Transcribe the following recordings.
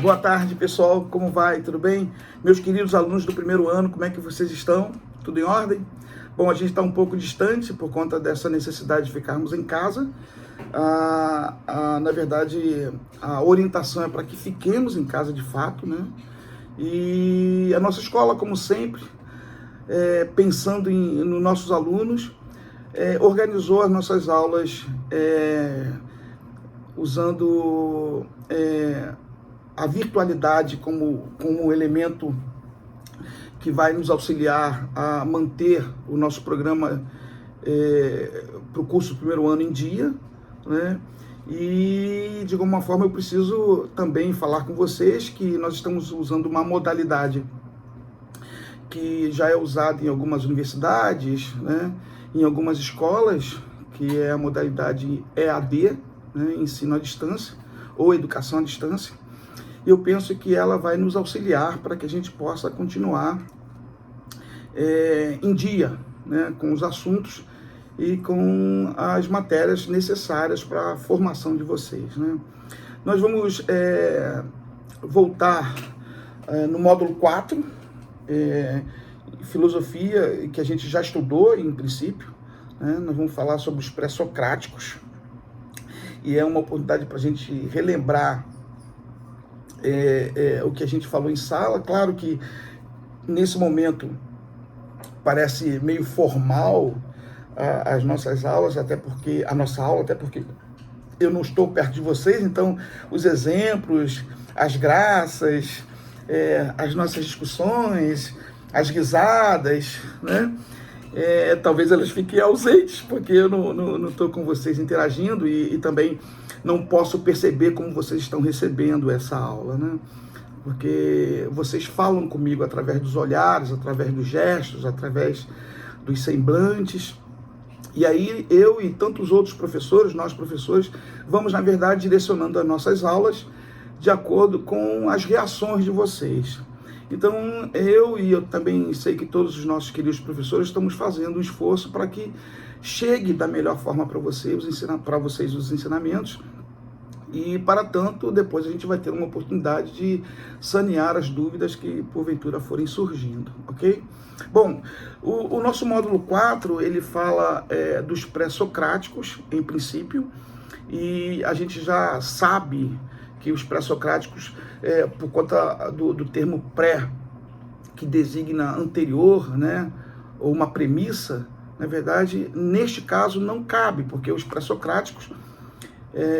Boa tarde, pessoal. Como vai? Tudo bem? Meus queridos alunos do primeiro ano, como é que vocês estão? Tudo em ordem? Bom, a gente está um pouco distante por conta dessa necessidade de ficarmos em casa. Na verdade, a orientação é para que fiquemos em casa de fato, né? E a nossa escola, como sempre, pensando nos nossos alunos, organizou as nossas aulas usando a virtualidade como elemento que vai nos auxiliar a manter o nosso programa para o curso do primeiro ano em dia, né? E, de alguma forma, eu preciso também falar com vocês que nós estamos usando uma modalidade que já é usada em algumas universidades, né? Em algumas escolas, que é a modalidade EAD, né? Ensino à distância, ou educação à distância. E eu penso que ela vai nos auxiliar para que a gente possa continuar em dia, né, com os assuntos e com as matérias necessárias para a formação de vocês, né? Nós vamos voltar no módulo 4, filosofia, que a gente já estudou em princípio, né? Nós vamos falar sobre os pré-socráticos, e é uma oportunidade para a gente relembrar o que a gente falou em sala. Claro que nesse momento parece meio formal as nossas aulas, até porque eu não estou perto de vocês, então os exemplos, as graças, as nossas discussões, as risadas, né? Talvez elas fiquem ausentes, porque eu não estou com vocês interagindo e também não posso perceber como vocês estão recebendo essa aula, né? Porque vocês falam comigo através dos olhares, através dos gestos, através dos semblantes. E aí eu e tantos outros professores, nós professores, vamos, na verdade, direcionando as nossas aulas de acordo com as reações de vocês. Então, eu também sei que todos os nossos queridos professores estamos fazendo um esforço para que chegue da melhor forma para vocês os ensinamentos. E, para tanto, depois a gente vai ter uma oportunidade de sanear as dúvidas que, porventura, forem surgindo, ok? Bom, o nosso módulo 4, ele fala dos pré-socráticos, em princípio, e a gente já sabe que os pré-socráticos, por conta do termo pré, que designa anterior, né, ou uma premissa, na verdade, neste caso não cabe, porque os pré-socráticos,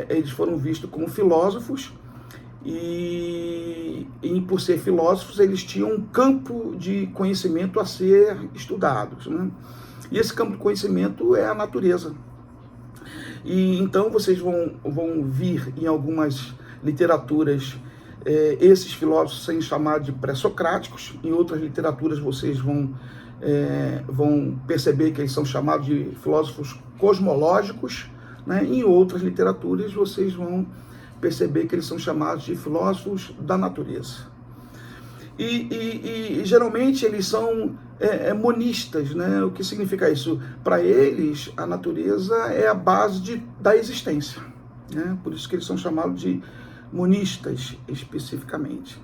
eles foram vistos como filósofos e por ser filósofos, eles tinham um campo de conhecimento a ser estudados, né? E esse campo de conhecimento é a natureza. E então vocês vão vir em algumas literaturas esses filósofos sendo chamados de pré-socráticos, em outras literaturas vocês vão perceber que eles são chamados de filósofos cosmológicos, né? Em outras literaturas vocês vão perceber que eles são chamados de filósofos da natureza. E geralmente eles são monistas, né? O que significa isso? Para eles, a natureza é a base da existência, né? Por isso que eles são chamados de monistas, especificamente.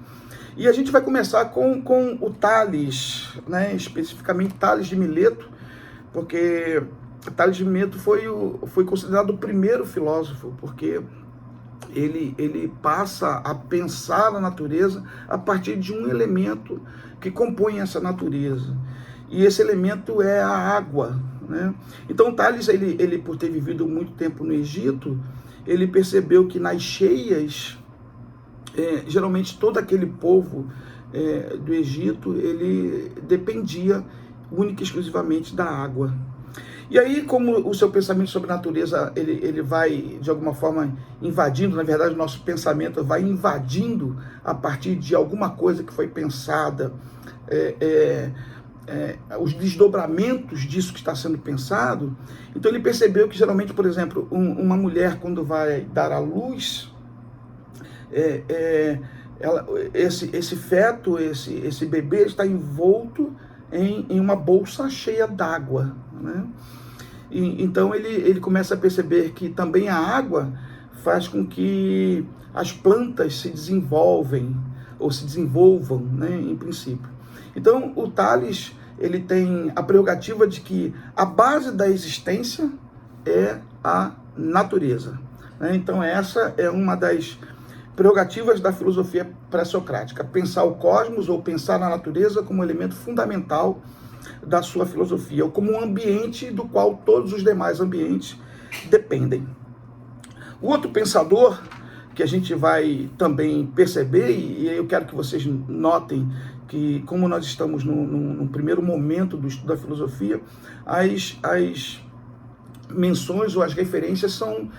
E a gente vai começar com o Tales, né? Especificamente Tales de Mileto, porque Tales de Mileto foi considerado o primeiro filósofo, porque ele passa a pensar a natureza a partir de um elemento que compõe essa natureza. E esse elemento é a água, né? Então Tales, ele por ter vivido muito tempo no Egito, ele percebeu que nas cheias, geralmente todo aquele povo do Egito, ele dependia única e exclusivamente da água. E aí, como o seu pensamento sobre a natureza, ele vai, de alguma forma, invadindo, na verdade, o nosso pensamento vai invadindo a partir de alguma coisa que foi pensada, os desdobramentos disso que está sendo pensado. Então ele percebeu que, geralmente, por exemplo, uma mulher, quando vai dar à luz, esse feto, esse bebê está envolto em uma bolsa cheia d'água, né? Então ele começa a perceber que também a água faz com que as plantas se desenvolvem, ou se desenvolvam, né, em princípio. Então, o Tales, ele tem a prerrogativa de que a base da existência é a natureza, né? Então, essa é uma das prerrogativas da filosofia pré-socrática, pensar o cosmos ou pensar na natureza como elemento fundamental da sua filosofia, ou como um ambiente do qual todos os demais ambientes dependem. O outro pensador que a gente vai também perceber, e eu quero que vocês notem que, como nós estamos no primeiro momento do estudo da filosofia, as menções ou as referências são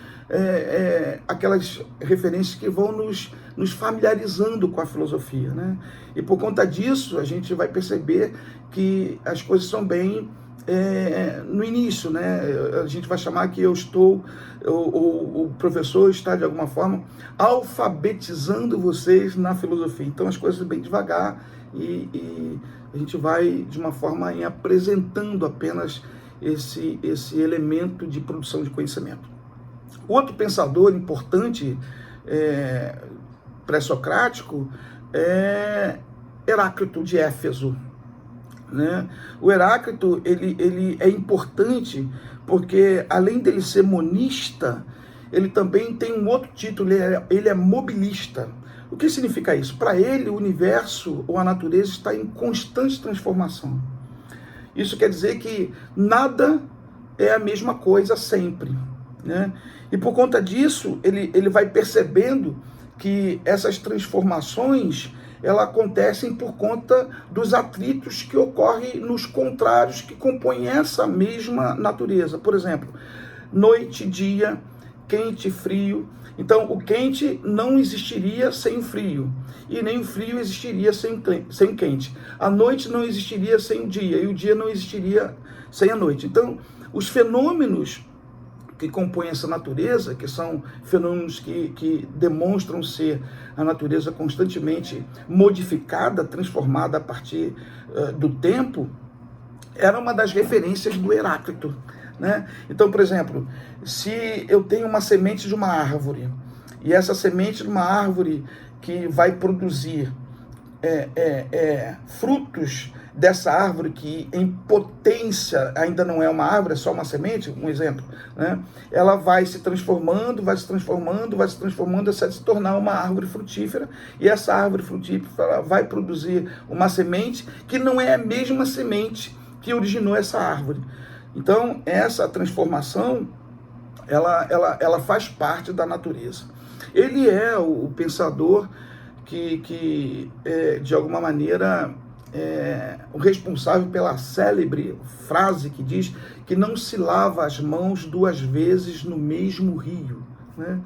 aquelas referências que vão nos familiarizando com a filosofia, né? E por conta disso, a gente vai perceber que as coisas são bem no início, né? A gente vai chamar que o professor está, de alguma forma, alfabetizando vocês na filosofia. Então, as coisas bem devagar e a gente vai, de uma forma, apresentando apenas esse elemento de produção de conhecimento. Outro pensador importante pré-socrático é Heráclito de Éfeso, né? O Heráclito ele é importante porque, além dele ser monista, ele também tem um outro título, ele é mobilista. O que significa isso? Para ele, o universo ou a natureza está em constante transformação. Isso quer dizer que nada é a mesma coisa sempre, né? E por conta disso, ele vai percebendo que essas transformações elas acontecem por conta dos atritos que ocorrem nos contrários que compõem essa mesma natureza. Por exemplo, noite, dia, quente, frio. Então, o quente não existiria sem o frio, e nem o frio existiria sem o quente. A noite não existiria sem o dia, e o dia não existiria sem a noite. Então, os fenômenos que compõem essa natureza, que são fenômenos que demonstram ser a natureza constantemente modificada, transformada a partir do tempo, era uma das referências do Heráclito, né? Então, por exemplo, se eu tenho uma semente de uma árvore, e essa semente de uma árvore que vai produzir frutos dessa árvore que em potência ainda não é uma árvore, é só uma semente, um exemplo, né? Ela vai se transformando, até se tornar uma árvore frutífera, e essa árvore frutífera vai produzir uma semente que não é a mesma semente que originou essa árvore. Então, essa transformação, ela faz parte da natureza. Ele é o pensador que de alguma maneira, o responsável pela célebre frase que diz que não se lava as mãos duas vezes no mesmo rio, né?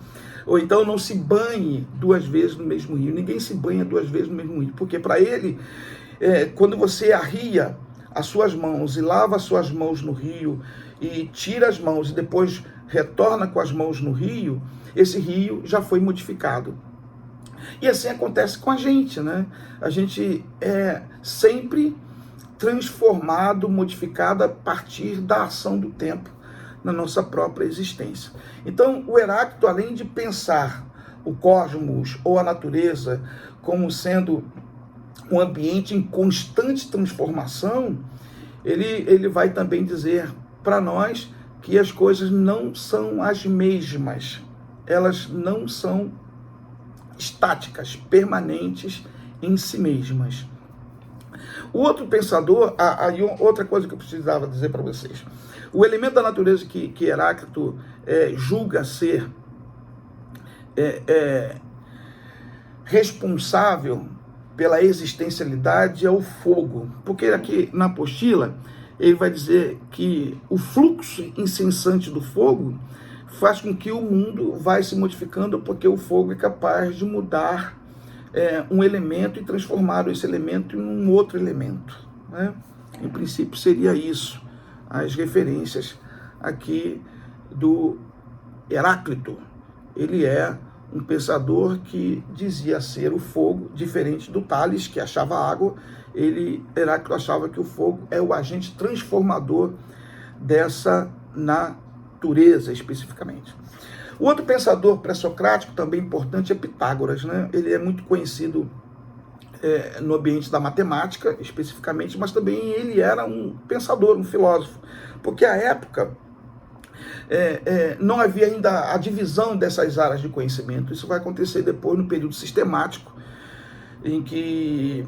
Ou então não se banhe duas vezes no mesmo rio. Ninguém se banha duas vezes no mesmo rio, porque para ele, quando você arria as suas mãos e lava as suas mãos no rio e tira as mãos e depois retorna com as mãos no rio, esse rio já foi modificado. E assim acontece com a gente, né? A gente é sempre transformado, modificado a partir da ação do tempo na nossa própria existência. Então, o Heráclito, além de pensar o cosmos ou a natureza como sendo um ambiente em constante transformação, ele vai também dizer para nós que as coisas não são as mesmas, elas não são estáticas, permanentes em si mesmas. O outro pensador, outra coisa que eu precisava dizer para vocês, o elemento da natureza que Heráclito julga ser responsável pela existencialidade é o fogo, porque aqui na apostila ele vai dizer que o fluxo incessante do fogo faz com que o mundo vai se modificando, porque o fogo é capaz de mudar um elemento e transformar esse elemento em um outro elemento, né? Em princípio seria isso, as referências aqui do Heráclito. Ele é um pensador que dizia ser o fogo, diferente do Tales, que achava água. Heráclito achava que o fogo é o agente transformador dessa natureza, especificamente. O outro pensador pré-socrático também importante é Pitágoras, né? Ele é muito conhecido no ambiente da matemática, especificamente, mas também ele era um pensador, um filósofo, porque à época não havia ainda a divisão dessas áreas de conhecimento. Isso vai acontecer depois no período sistemático, em que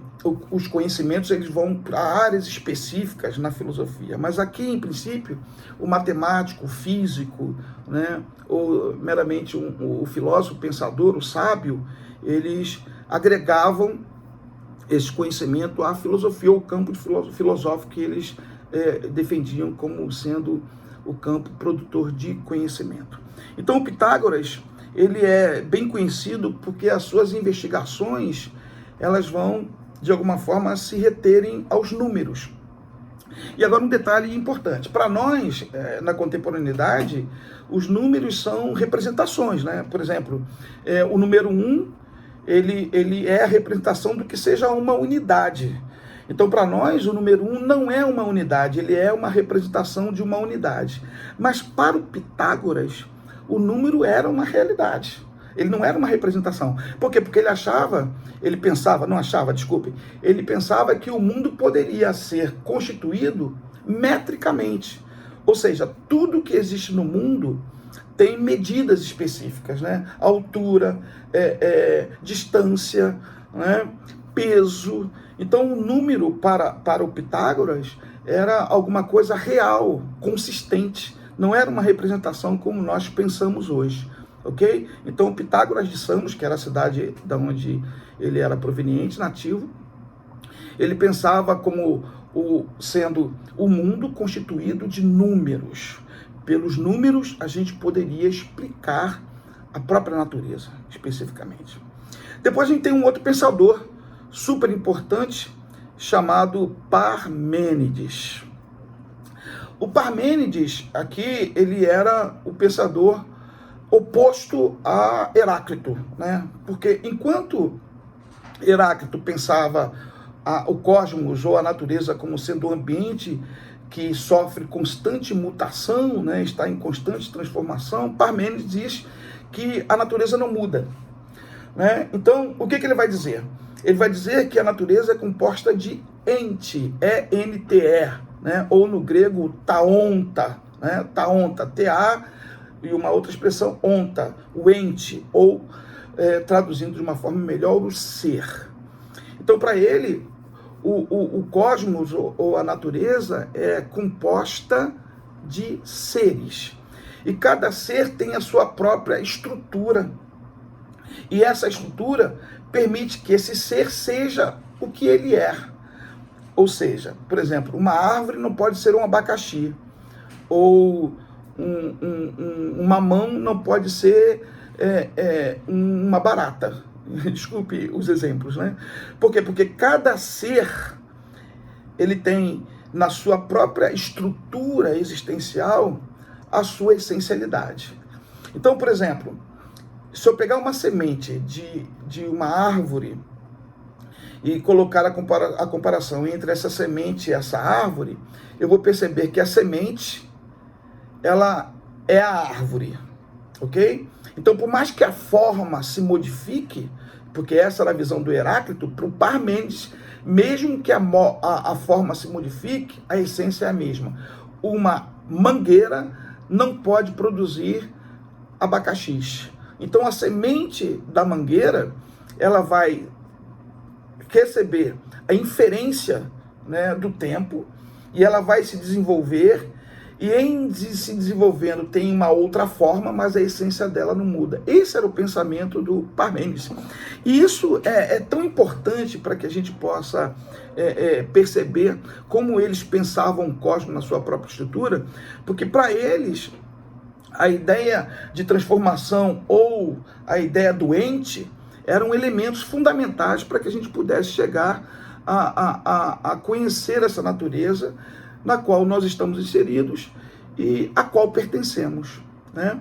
os conhecimentos eles vão para áreas específicas na filosofia. Mas aqui, em princípio, o matemático, o físico, né, ou meramente o filósofo, o pensador, o sábio, eles agregavam esse conhecimento à filosofia, ou o campo filosófico que eles defendiam como sendo o campo produtor de conhecimento. Então, o Pitágoras, ele é bem conhecido porque as suas investigações elas vão, de alguma forma, se reterem aos números. E agora um detalhe importante. Para nós, na contemporaneidade, os números são representações, né? Por exemplo, o número 1, ele é a representação do que seja uma unidade. Então, para nós, o número 1 não é uma unidade, ele é uma representação de uma unidade. Mas para o Pitágoras, o número era uma realidade. Ele não era uma representação. Por quê? Porque ele pensava que o mundo poderia ser constituído metricamente. Ou seja, tudo que existe no mundo tem medidas específicas, né? Altura, distância, né? Peso. Então, o número para o Pitágoras era alguma coisa real, consistente. Não era uma representação como nós pensamos hoje. Ok? Então, o Pitágoras de Samos, que era a cidade da onde ele era proveniente, nativo, ele pensava como sendo o mundo constituído de números. Pelos números, a gente poderia explicar a própria natureza, especificamente. Depois a gente tem um outro pensador super importante, chamado Parmênides. O Parmênides, aqui, ele era o pensador oposto a Heráclito, né? Porque enquanto Heráclito pensava o cosmos ou a natureza como sendo um ambiente que sofre constante mutação, né? Está em constante transformação, Parmênides diz que a natureza não muda, né? Então, o que ele vai dizer? Ele vai dizer que a natureza é composta de ente, E-N-T-E, né? Ou no grego, taonta, né? Taonta, T-A, e uma outra expressão, onta, o ente, ou traduzindo de uma forma melhor, o ser. Então, para ele, o cosmos ou a natureza é composta de seres. E cada ser tem a sua própria estrutura. E essa estrutura permite que esse ser seja o que ele é. Ou seja, por exemplo, uma árvore não pode ser um abacaxi, ou um mamão não pode ser uma barata. Desculpe os exemplos, né? Por quê? Porque cada ser, ele tem na sua própria estrutura existencial a sua essencialidade. Então, por exemplo, se eu pegar uma semente de uma árvore e colocar a comparação entre essa semente e essa árvore, eu vou perceber que a semente, ela é a árvore, ok? Então, por mais que a forma se modifique, porque essa era a visão do Heráclito, para o Parmênides, mesmo que a forma se modifique, a essência é a mesma. Uma mangueira não pode produzir abacaxis. Então, a semente da mangueira, ela vai receber a inferência, né, do tempo, e ela vai se desenvolver, e em se desenvolvendo tem uma outra forma, mas a essência dela não muda. Esse era o pensamento do Parmênides. E isso é tão importante para que a gente possa perceber como eles pensavam o cosmos na sua própria estrutura, porque para eles a ideia de transformação ou a ideia doente eram elementos fundamentais para que a gente pudesse chegar a conhecer essa natureza na qual nós estamos inseridos e a qual pertencemos, né?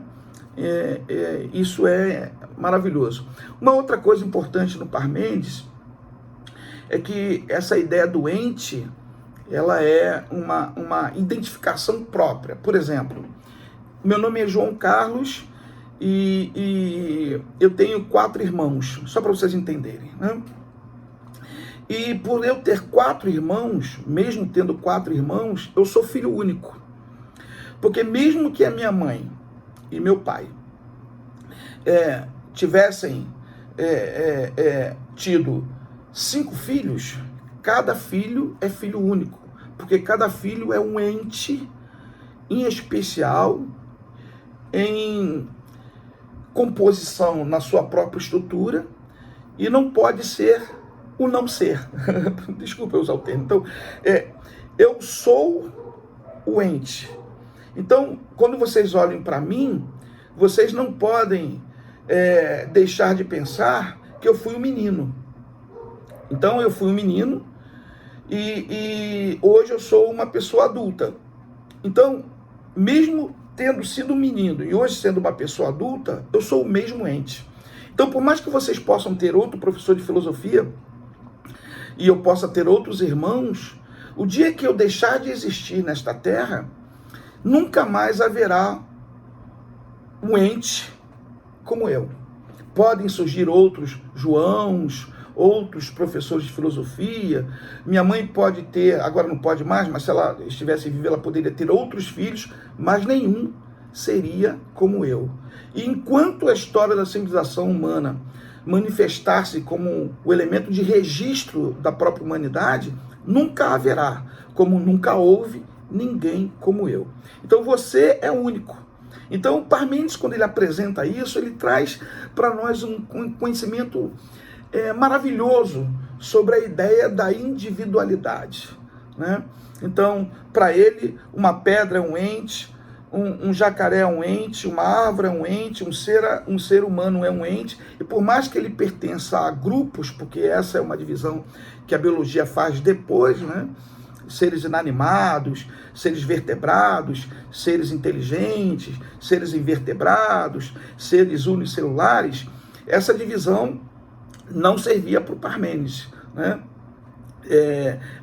Isso é maravilhoso. Uma outra coisa importante no Parmênides é que essa ideia doente, ela é uma identificação própria. Por exemplo, meu nome é João Carlos e eu tenho 4 irmãos, só para vocês entenderem, né? E por eu ter 4 irmãos, mesmo tendo 4 irmãos, eu sou filho único. Porque mesmo que a minha mãe e meu pai tivessem tido 5 filhos, cada filho é filho único. Porque cada filho é um ente em especial, em composição na sua própria estrutura, e não pode ser o não ser. Desculpa eu usar o termo. Então, eu sou o ente. Então, quando vocês olham para mim, vocês não podem deixar de pensar que eu fui um menino. Então, eu fui um menino e hoje eu sou uma pessoa adulta. Então, mesmo tendo sido um menino e hoje sendo uma pessoa adulta, eu sou o mesmo ente. Então, por mais que vocês possam ter outro professor de filosofia e eu possa ter outros irmãos, o dia que eu deixar de existir nesta terra, nunca mais haverá um ente como eu. Podem surgir outros Joãos, outros professores de filosofia. Minha mãe pode ter, agora não pode mais, mas se ela estivesse viva, ela poderia ter outros filhos, mas nenhum seria como eu. E enquanto a história da civilização humana manifestar-se como o elemento de registro da própria humanidade, nunca haverá, como nunca houve, ninguém como eu. Então você é único. Então Parmênides, quando ele apresenta isso, ele traz para nós um conhecimento maravilhoso sobre a ideia da individualidade, né? Então, para ele, uma pedra é um ente, um jacaré é um ente, uma árvore é um ente, um ser humano é um ente, e por mais que ele pertença a grupos, porque essa é uma divisão que a biologia faz depois, né? Seres inanimados, seres vertebrados, seres inteligentes, seres invertebrados, seres unicelulares, essa divisão não servia para o Parmênides, né?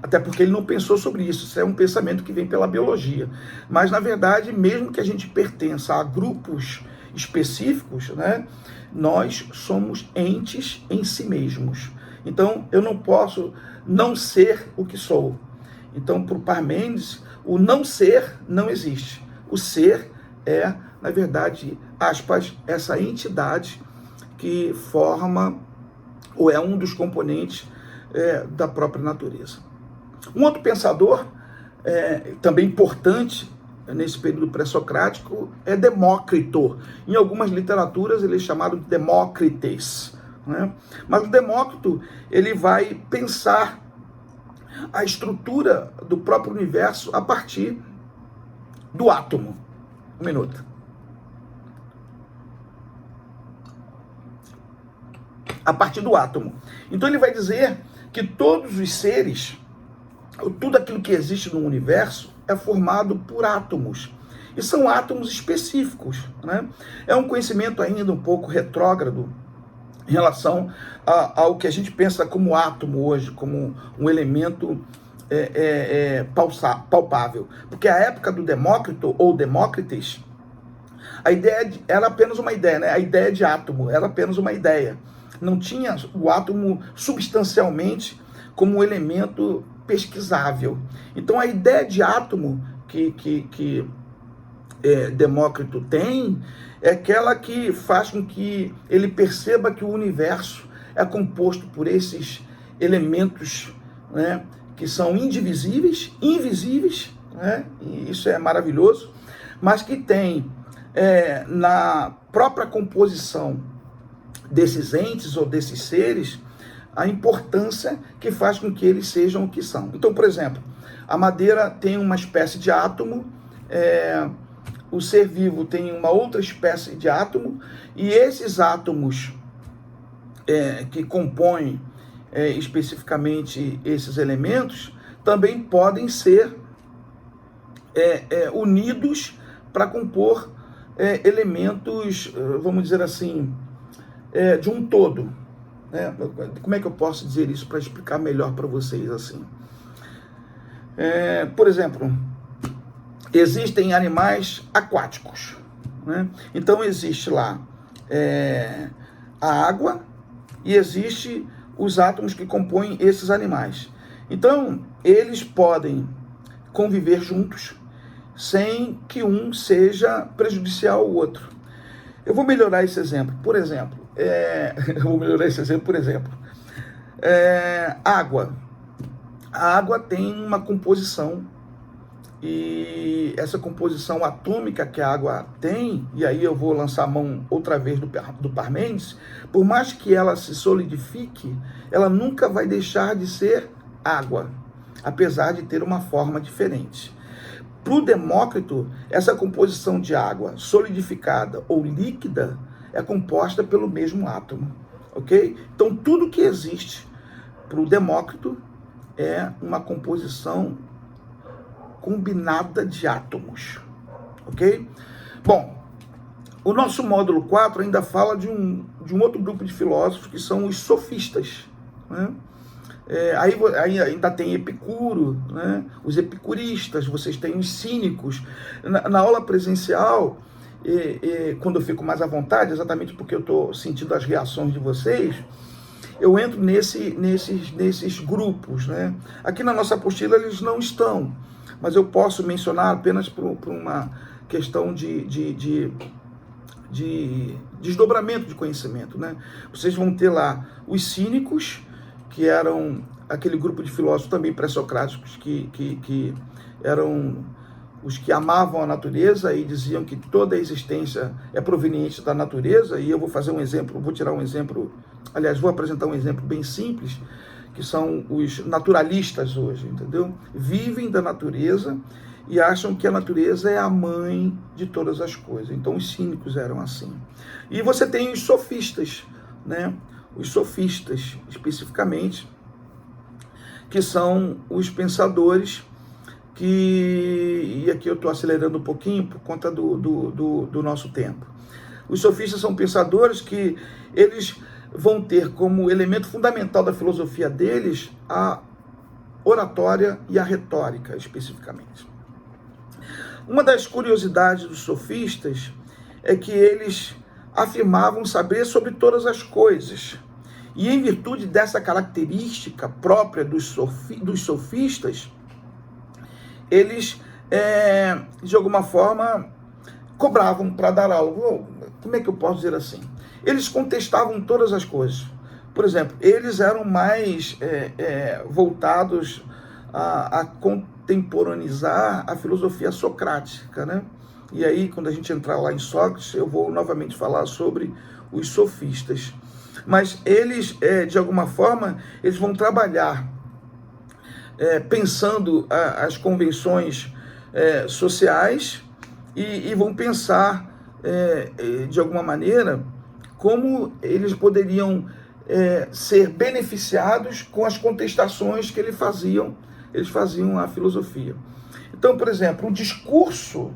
Até porque ele não pensou sobre isso. Isso é um pensamento que vem pela biologia. Mas, na verdade, mesmo que a gente pertença a grupos específicos, né, nós somos entes em si mesmos. Então, eu não posso não ser o que sou. Então, para o Parmênides, o não ser não existe. O ser é, na verdade, aspas, essa entidade que forma ou é um dos componentes da própria natureza. Um outro pensador, também importante nesse período pré-socrático, é Demócrito. Em algumas literaturas ele é chamado de Demócrites, né? Mas o Demócrito, ele vai pensar a estrutura do próprio universo a partir do átomo. Um minuto. A partir do átomo. Então ele vai dizer que todos os seres, tudo aquilo que existe no universo, é formado por átomos. E são átomos específicos, né? É um conhecimento ainda um pouco retrógrado em relação ao que a gente pensa como átomo hoje, como um elemento palpável. Porque a época do Demócrito ou Demócrites, a ideia era apenas uma ideia, né? A ideia de átomo era apenas uma ideia. Não tinha o átomo substancialmente como um elemento pesquisável. Então a ideia de átomo que Demócrito tem é aquela que faz com que ele perceba que o universo é composto por esses elementos, né, que são indivisíveis, invisíveis, né, e isso é maravilhoso, mas que tem na própria composição desses entes ou desses seres a importância que faz com que eles sejam o que são. Então, por exemplo, a madeira tem uma espécie de átomo, o ser vivo tem uma outra espécie de átomo, e esses átomos que compõem especificamente esses elementos também podem ser unidos para compor elementos, vamos dizer assim, de um todo. Como é que eu posso dizer isso para explicar melhor para vocês assim? Por exemplo, existem animais aquáticos, né? Então existe lá a água e existe os átomos que compõem esses animais. Então eles podem conviver juntos sem que um seja prejudicial ao outro. Eu vou melhorar esse exemplo. Por exemplo, água. A água tem uma composição, e essa composição atômica que a água tem, e aí eu vou lançar a mão outra vez do Parmênides, por mais que ela se solidifique, ela nunca vai deixar de ser água, apesar de ter uma forma diferente. Para o Demócrito, essa composição de água solidificada ou líquida é composta pelo mesmo átomo, ok? Então, tudo que existe para o Demócrito é uma composição combinada de átomos, ok? Bom, o nosso módulo 4 ainda fala de um outro grupo de filósofos, que são os sofistas, né? Aí ainda tem Epicuro, né? Os epicuristas, vocês têm os cínicos. Na aula presencial, quando eu fico mais à vontade, exatamente porque eu estou sentindo as reações de vocês, eu entro nesses grupos, né? Aqui na nossa apostila eles não estão, mas eu posso mencionar apenas por uma questão de desdobramento de conhecimento, né? Vocês vão ter lá os cínicos, que eram aquele grupo de filósofos também pré-socráticos que eram os que amavam a natureza e diziam que toda a existência é proveniente da natureza. E eu vou fazer um exemplo, vou apresentar um exemplo bem simples, que são os naturalistas hoje, entendeu? Vivem da natureza e acham que a natureza é a mãe de todas as coisas. Então os cínicos eram assim. E você tem os sofistas, né? Os sofistas, especificamente, que são os pensadores e aqui eu estou acelerando um pouquinho por conta do nosso tempo. Os sofistas são pensadores que eles vão ter como elemento fundamental da filosofia deles a oratória e a retórica, especificamente. Uma das curiosidades dos sofistas é que eles afirmavam saber sobre todas as coisas. E em virtude dessa característica própria dos sofistas, eles, de alguma forma, cobravam para dar aula. Como é que eu posso dizer assim? Eles contestavam todas as coisas. Por exemplo, eles eram mais voltados a contemporaneizar a filosofia socrática, né? E aí, quando a gente entrar lá em Sócrates, eu vou novamente falar sobre os sofistas. Mas eles, de alguma forma, eles vão trabalhar pensando as convenções sociais e vão pensar, de alguma maneira, como eles poderiam ser beneficiados com as contestações que eles faziam à filosofia. Então, por exemplo, o discurso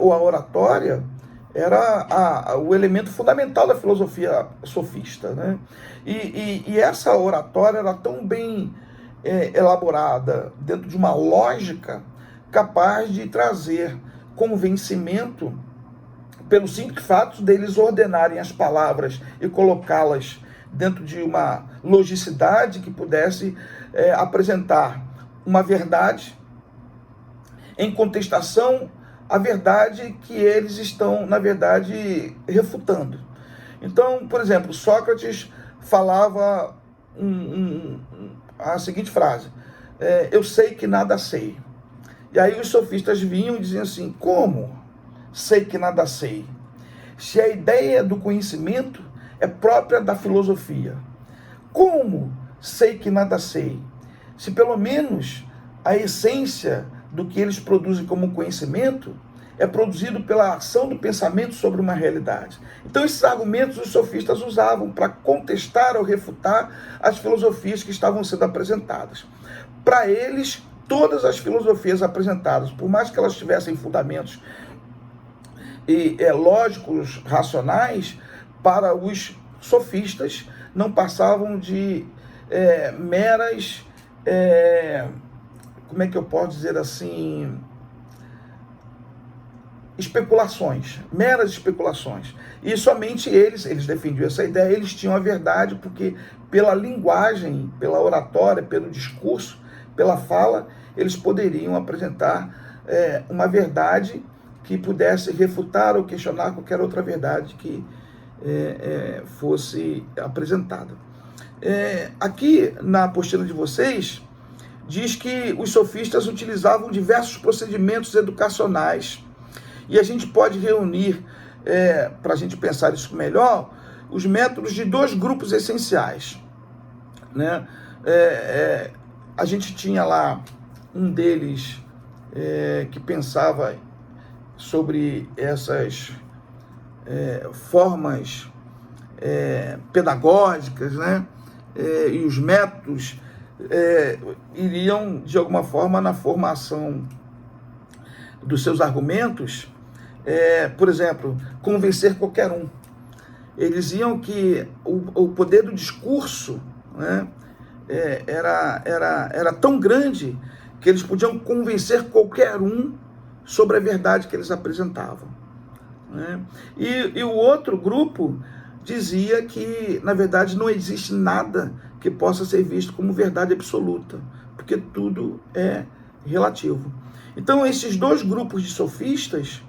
ou a oratória era o elemento fundamental da filosofia sofista, né? E essa oratória era tão bem elaborada, dentro de uma lógica capaz de trazer convencimento pelo simples fato deles ordenarem as palavras e colocá-las dentro de uma logicidade que pudesse apresentar uma verdade em contestação à verdade que eles estão, na verdade, refutando. Então, por exemplo, Sócrates falava a seguinte frase: eu sei que nada sei. E aí os sofistas vinham e diziam assim: como sei que nada sei? Se a ideia do conhecimento é própria da filosofia, como sei que nada sei? Se pelo menos a essência do que eles produzem como conhecimento é produzido pela ação do pensamento sobre uma realidade. Então esses argumentos os sofistas usavam para contestar ou refutar as filosofias que estavam sendo apresentadas. Para eles, todas as filosofias apresentadas, por mais que elas tivessem fundamentos lógicos, racionais, para os sofistas não passavam de meras, como é que eu posso dizer assim, especulações, meras especulações. E somente eles defendiam essa ideia, eles tinham a verdade, porque pela linguagem, pela oratória, pelo discurso, pela fala, eles poderiam apresentar uma verdade que pudesse refutar ou questionar qualquer outra verdade que fosse apresentada. Aqui na apostila de vocês, diz que os sofistas utilizavam diversos procedimentos educacionais, e a gente pode reunir, para a gente pensar isso melhor, os métodos de dois grupos essenciais, né? A gente tinha lá um deles que pensava sobre essas formas pedagógicas, né? E os métodos iriam, de alguma forma, na formação dos seus argumentos, por exemplo, convencer qualquer um. Eles iam que o poder do discurso, né, era tão grande que eles podiam convencer qualquer um sobre a verdade que eles apresentavam, né? E o outro grupo dizia que, na verdade, não existe nada que possa ser visto como verdade absoluta, porque tudo é relativo. Então, esses dois grupos de sofistas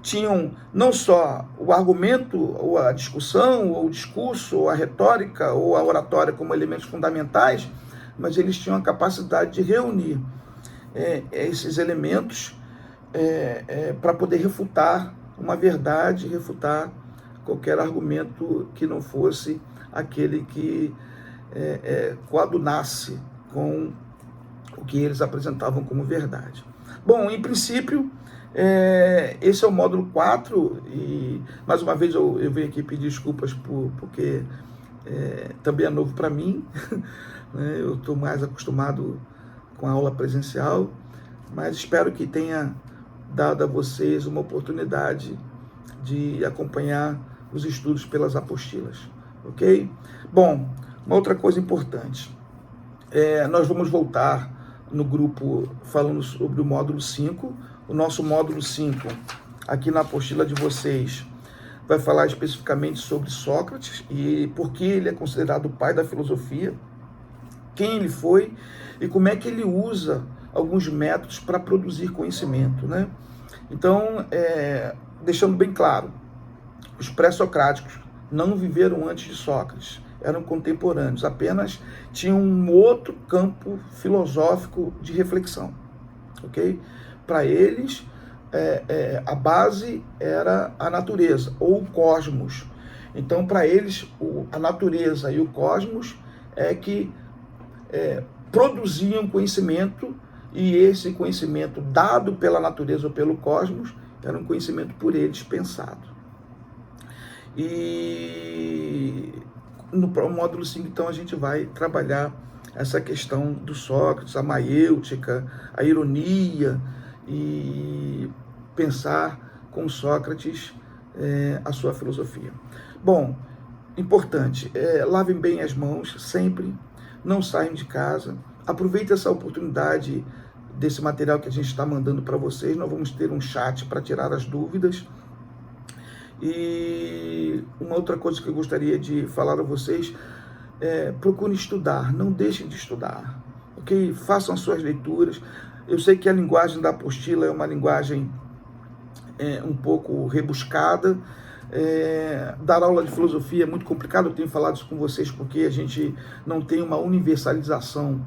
tinham não só o argumento, ou a discussão, ou o discurso, ou a retórica, ou a oratória como elementos fundamentais, mas eles tinham a capacidade de reunir esses elementos para poder refutar uma verdade, refutar qualquer argumento que não fosse aquele que coadunasse com o que eles apresentavam como verdade. Bom, em princípio, esse é o módulo 4, e mais uma vez eu venho aqui pedir desculpas porque também é novo para mim, né? Eu estou mais acostumado com a aula presencial, mas espero que tenha dado a vocês uma oportunidade de acompanhar os estudos pelas apostilas, ok? Bom, uma outra coisa importante, nós vamos voltar no grupo falando sobre o módulo 5, o nosso módulo 5, aqui na apostila de vocês, vai falar especificamente sobre Sócrates e por que ele é considerado o pai da filosofia, quem ele foi e como é que ele usa alguns métodos para produzir conhecimento, né? Então, deixando bem claro, os pré-socráticos não viveram antes de Sócrates, eram contemporâneos, apenas tinham um outro campo filosófico de reflexão, ok? Para eles, a base era a natureza, ou o cosmos. Então, para eles, a natureza e o cosmos que produziam conhecimento, e esse conhecimento dado pela natureza ou pelo cosmos era um conhecimento por eles pensado. E no módulo 5, então, a gente vai trabalhar essa questão do Sócrates, a maiêutica, a ironia, e pensar com Sócrates a sua filosofia. Bom, importante, lavem bem as mãos sempre, não saiam de casa, aproveite essa oportunidade desse material que a gente está mandando para vocês. Nós vamos ter um chat para tirar as dúvidas. E uma outra coisa que eu gostaria de falar a vocês, procurem estudar, não deixem de estudar, ok? Façam as suas leituras. Eu sei que a linguagem da apostila é uma linguagem um pouco rebuscada. Dar aula de filosofia é muito complicado, eu tenho falado isso com vocês porque a gente não tem uma universalização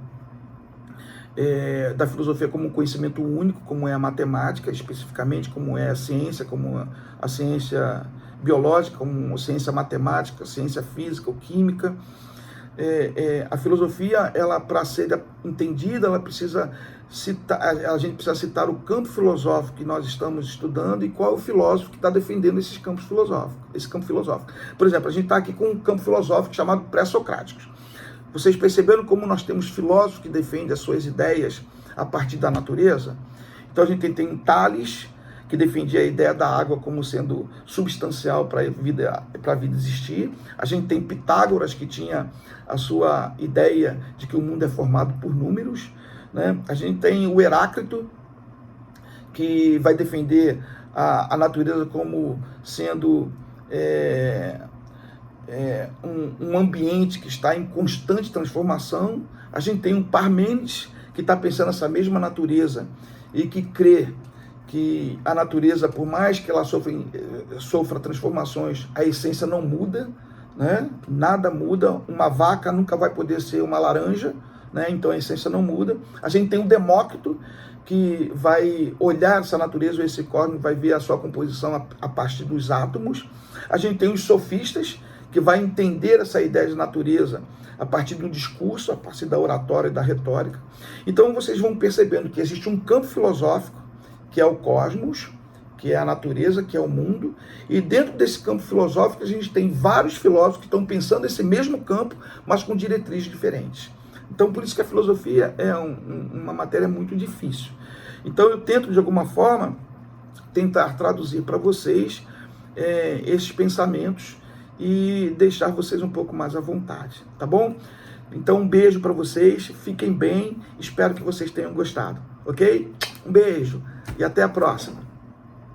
da filosofia como um conhecimento único, como é a matemática, especificamente, como é a ciência, como a ciência biológica, como a ciência matemática, a ciência física ou química. A filosofia, ela, para ser entendida, ela precisa citar, a gente precisa citar o campo filosófico que nós estamos estudando e qual é o filósofo que está defendendo esse campo filosófico. Por exemplo, a gente está aqui com um campo filosófico chamado pré-socráticos. Vocês perceberam como nós temos filósofos que defendem as suas ideias a partir da natureza? Então a gente tem Tales, que defendia a ideia da água como sendo substancial para a vida existir. A gente tem Pitágoras, que tinha a sua ideia de que o mundo é formado por números, né? A gente tem o Heráclito, que vai defender a natureza como sendo um ambiente que está em constante transformação. A gente tem um Parmênides que está pensando essa mesma natureza e que crê que a natureza, por mais que ela sofra transformações, a essência não muda, né? Nada muda. Uma vaca nunca vai poder ser uma laranja, né? Então a essência não muda. A gente tem o Demócrito, que vai olhar essa natureza, esse cosmos, vai ver a sua composição a partir dos átomos. A gente tem os sofistas, que vai entender essa ideia de natureza a partir do discurso, a partir da oratória e da retórica. Então vocês vão percebendo que existe um campo filosófico, que é o cosmos, que é a natureza, que é o mundo, e dentro desse campo filosófico a gente tem vários filósofos que estão pensando esse mesmo campo, mas com diretrizes diferentes. Então por isso que a filosofia é uma matéria muito difícil. Então eu tento de alguma forma tentar traduzir para vocês esses pensamentos e deixar vocês um pouco mais à vontade, tá bom? Então um beijo para vocês, fiquem bem, espero que vocês tenham gostado, ok? Um beijo e até a próxima.